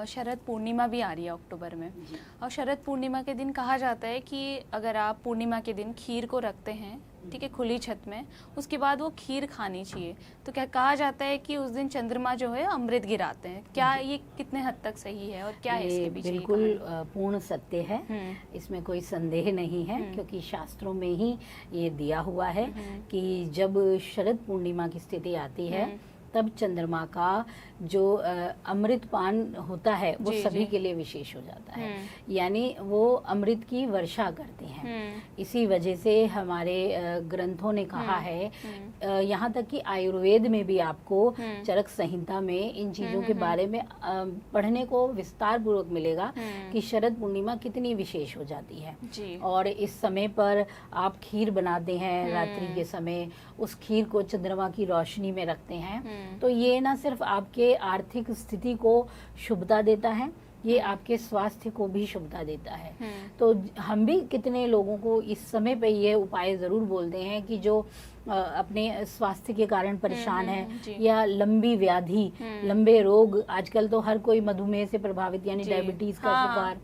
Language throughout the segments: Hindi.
शरद पूर्णिमा भी आ रही है अक्टूबर में, और शरद पूर्णिमा के दिन कहा जाता है कि अगर आप पूर्णिमा के दिन खीर को रखते हैं, ठीक है, खुली छत में, उसके बाद वो खीर खानी चाहिए। तो क्या कहा जाता है कि उस दिन चंद्रमा जो है अमृत गिराते हैं, क्या ये कितने हद तक सही है और क्या है इसके पीछे? बिल्कुल पूर्ण सत्य है, इसमें कोई संदेह नहीं है, क्योंकि शास्त्रों में ही ये दिया हुआ है कि जब शरद पूर्णिमा की स्थिति आती है तब चंद्रमा का जो अमृतपान होता है वो सभी के लिए विशेष हो जाता है, यानी वो अमृत की वर्षा करते हैं। इसी वजह से हमारे ग्रंथों ने कहा है, यहाँ तक कि आयुर्वेद में भी आपको चरक संहिता में इन चीजों के बारे में पढ़ने को विस्तार पूर्वक मिलेगा कि शरद पूर्णिमा कितनी विशेष हो जाती है। और इस समय पर आप खीर बनाते हैं रात्रि के समय, उस खीर को चंद्रमा की रोशनी में रखते हैं, तो ये ना सिर्फ आपके आर्थिक स्थिति को शुभता देता है, ये आपके स्वास्थ्य को भी शुभता देता है। तो हम भी कितने लोगों को इस समय पे ये उपाय जरूर बोलते हैं कि जो अपने स्वास्थ्य के कारण परेशान है या लंबी व्याधि, लंबे रोग, आजकल तो हर कोई मधुमेह से प्रभावित यानी डायबिटीज का शिकार,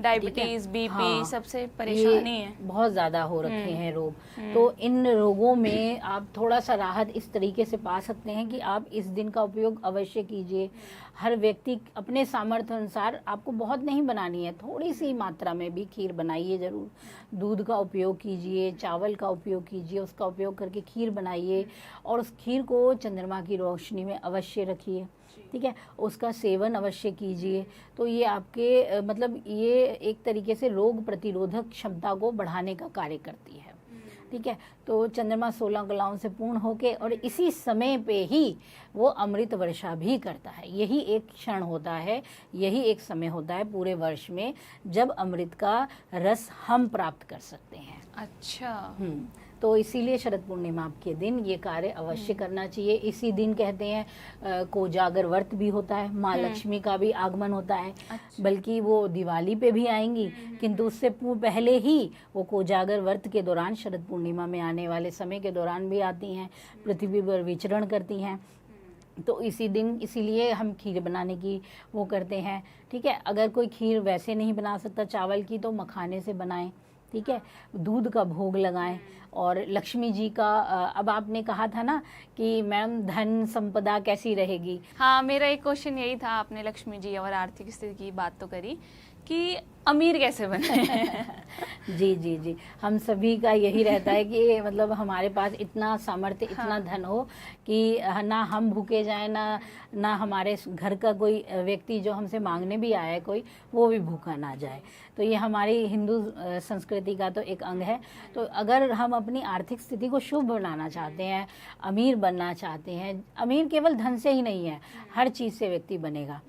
डायबिटीज, बीपी, सबसे परेशानी है, बहुत ज्यादा हो रखे हैं रोग। तो इन रोगों में आप थोड़ा सा राहत इस तरीके से पा सकते हैं कि आप इस दिन का उपयोग अवश्य कीजिए। हर व्यक्ति अपने सामर्थ्य अनुसार, आपको बहुत नहीं बनानी है, थोड़ी सी मात्रा में भी खीर बनाइए जरूर। दूध का उपयोग कीजिए, चावल का उपयोग कीजिए, उसका उपयोग करके खीर बनाइए और उस खीर को चंद्रमा की रोशनी में अवश्य रखिए, ठीक है, उसका सेवन अवश्य कीजिए। तो ये आपके मतलब ये एक तरीके से रोग प्रतिरोधक क्षमता को बढ़ाने का कार्य करती है, ठीक है। तो चंद्रमा 16 कलाओं से पूर्ण होके और इसी समय पे ही वो अमृत वर्षा भी करता है। यही एक क्षण होता है, यही एक समय होता है पूरे वर्ष में जब अमृत का रस हम प्राप्त कर सकते हैं। अच्छा। तो इसीलिए शरद पूर्णिमा के दिन ये कार्य अवश्य करना चाहिए। इसी दिन कहते हैं कोजागर व्रत भी होता है, माँ लक्ष्मी का भी आगमन होता है। अच्छा। बल्कि वो दिवाली पे भी आएंगी, किंतु उससे पहले ही वो कोजागर व्रत के दौरान, शरद पूर्णिमा में आने वाले समय के दौरान भी आती हैं, पृथ्वी पर विचरण करती हैं। तो इसी दिन इसीलिए हम खीर बनाने की वो करते हैं, ठीक है। अगर कोई खीर वैसे नहीं बना सकता चावल की, तो मखाने से बनाएं, ठीक है, दूध का भोग लगाएं। और लक्ष्मी जी का अब आपने कहा था ना कि मैम धन संपदा कैसी रहेगी, हाँ, मेरा एक क्वेश्चन यही था। आपने लक्ष्मी जी और आर्थिक स्थिति की बात तो करी कि अमीर कैसे बने? जी जी जी, हम सभी का यही रहता है कि मतलब हमारे पास इतना सामर्थ्य, इतना धन हो कि ना हम भूखे जाएं, ना हमारे घर का कोई व्यक्ति जो हमसे मांगने भी आया है कोई, वो भी भूखा ना जाए। तो ये हमारी हिंदू संस्कृति का तो एक अंग है। तो अगर हम अपनी आर्थिक स्थिति को शुभ बनाना चाहते हैं, अमीर बनना चाहते हैं, अमीर केवल धन से ही नहीं है, हर चीज़ से व्यक्ति बनेगा।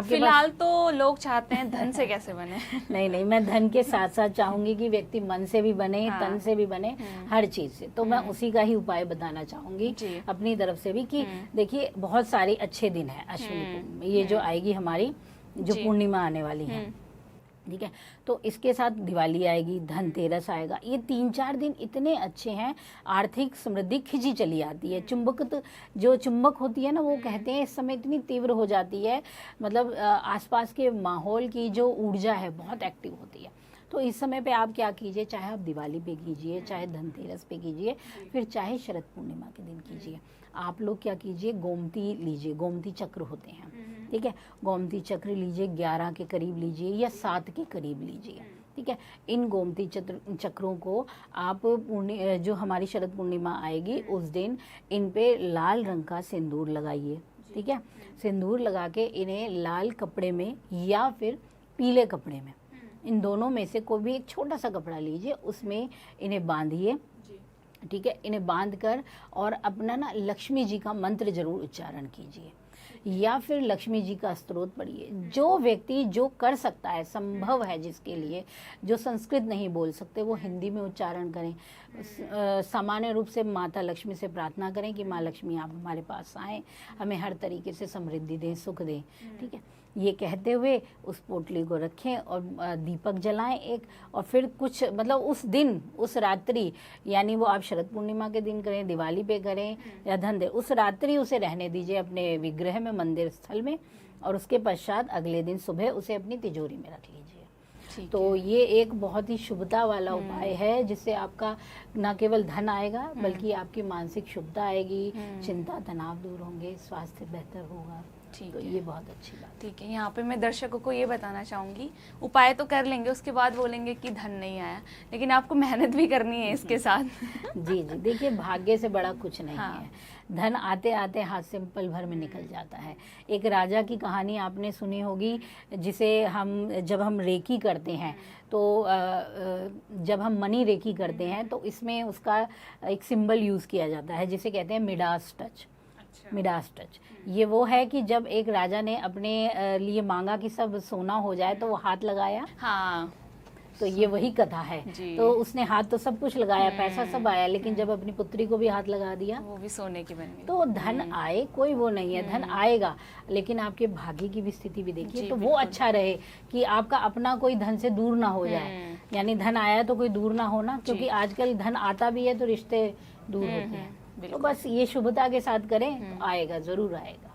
फिलहाल तो लोग चाहते हैं धन से कैसे बने। नहीं, मैं धन के साथ साथ चाहूंगी कि व्यक्ति मन से भी बने, तन से भी बने, हर चीज से। तो मैं उसी का ही उपाय बताना चाहूंगी अपनी तरफ से भी कि देखिए बहुत सारे अच्छे दिन है अश्विनी, ये जो आएगी हमारी जो पूर्णिमा आने वाली है, ठीक है। तो इसके साथ दिवाली आएगी, धनतेरस आएगा, ये 3-4 दिन इतने अच्छे हैं, आर्थिक समृद्धि खिंची चली आती है। जो चुंबक होती है ना, वो कहते हैं इस समय इतनी तीव्र हो जाती है, मतलब आसपास के माहौल की जो ऊर्जा है बहुत एक्टिव होती है। तो इस समय पे आप क्या कीजिए, चाहे आप दिवाली पे कीजिए, चाहे धनतेरस पे कीजिए, फिर चाहे शरद पूर्णिमा के दिन कीजिए, आप लोग क्या कीजिए, गोमती लीजिए, गोमती चक्र होते हैं, ठीक है, गोमती चक्र लीजिए, 11 के करीब लीजिए या 7 के करीब लीजिए, ठीक है। इन गोमती चक्रों को आप जो हमारी शरद पूर्णिमा आएगी उस दिन इन पे लाल रंग का सिंदूर लगाइए, ठीक है। सिंदूर लगा के इन्हें लाल कपड़े में या फिर पीले कपड़े में, इन दोनों में से कोई भी एक छोटा सा कपड़ा लीजिए, उसमें इन्हें बांधिए, ठीक है। इन्हें बांध कर और अपना ना लक्ष्मी जी का मंत्र जरूर उच्चारण कीजिए या फिर लक्ष्मी जी का स्तोत्र पढ़िए। जो व्यक्ति जो कर सकता है, संभव है जिसके लिए, जो संस्कृत नहीं बोल सकते, वो हिंदी में उच्चारण करें। सामान्य रूप से माता लक्ष्मी से प्रार्थना करें कि माँ लक्ष्मी आप हमारे पास आएँ, हमें हर तरीके से समृद्धि दें, सुख दें, ठीक है। ये कहते हुए उस पोटली को रखें और दीपक जलाएं एक, और फिर कुछ मतलब उस दिन, उस रात्रि, यानी वो आप शरद पूर्णिमा के दिन करें, दिवाली पे करें या धनतेरस, उस रात्रि उसे रहने दीजिए अपने विग्रह में, मंदिर स्थल में, और उसके पश्चात अगले दिन सुबह उसे अपनी तिजोरी में रख लीजिए। ठीक तो है। ये एक बहुत ही शुभता वाला उपाय है, जिससे आपका न केवल धन आएगा बल्कि आपकी मानसिक शुभता आएगी, चिंता तनाव दूर होंगे, स्वास्थ्य बेहतर होगा। ठीक तो है। ये बहुत अच्छी बात है। ठीक है, यहाँ पे मैं दर्शकों को ये बताना चाहूँगी, उपाय तो कर लेंगे, उसके बाद बोलेंगे कि धन नहीं आया, लेकिन आपको मेहनत भी करनी है इसके साथ। जी जी, देखिए भाग्य से बड़ा कुछ नहीं हाँ। है। धन आते आते हाथ से पल भर में निकल जाता है। एक राजा की कहानी आपने सुनी होगी, जिसे जब हम रेकी करते हैं तो जब हम मनी रेकी करते हैं तो इसमें उसका एक सिंबल यूज़ किया जाता है जिसे कहते हैं मिडास टच। मिडास टच ये वो है कि जब एक राजा ने अपने लिए मांगा कि सब सोना हो जाए तो वो हाथ लगाया। हाँ, तो ये वही कथा है। जी। तो उसने हाथ तो सब कुछ लगाया, पैसा सब आया, लेकिन जब अपनी पुत्री को भी हाथ लगा दिया वो भी सोने की बन गई। तो धन आए, कोई वो नहीं है, धन आएगा, लेकिन आपके भाग्य की भी स्थिति भी देखिए। जी, तो वो बिल्कुल। अच्छा रहे कि आपका अपना कोई धन से दूर ना हो जाए, यानी धन आया तो कोई दूर ना होना, क्योंकि आजकल धन आता भी है तो रिश्ते दूर होते हैं। तो बिल्कुल। बस ये शुभता के साथ करें तो आएगा, जरूर आएगा।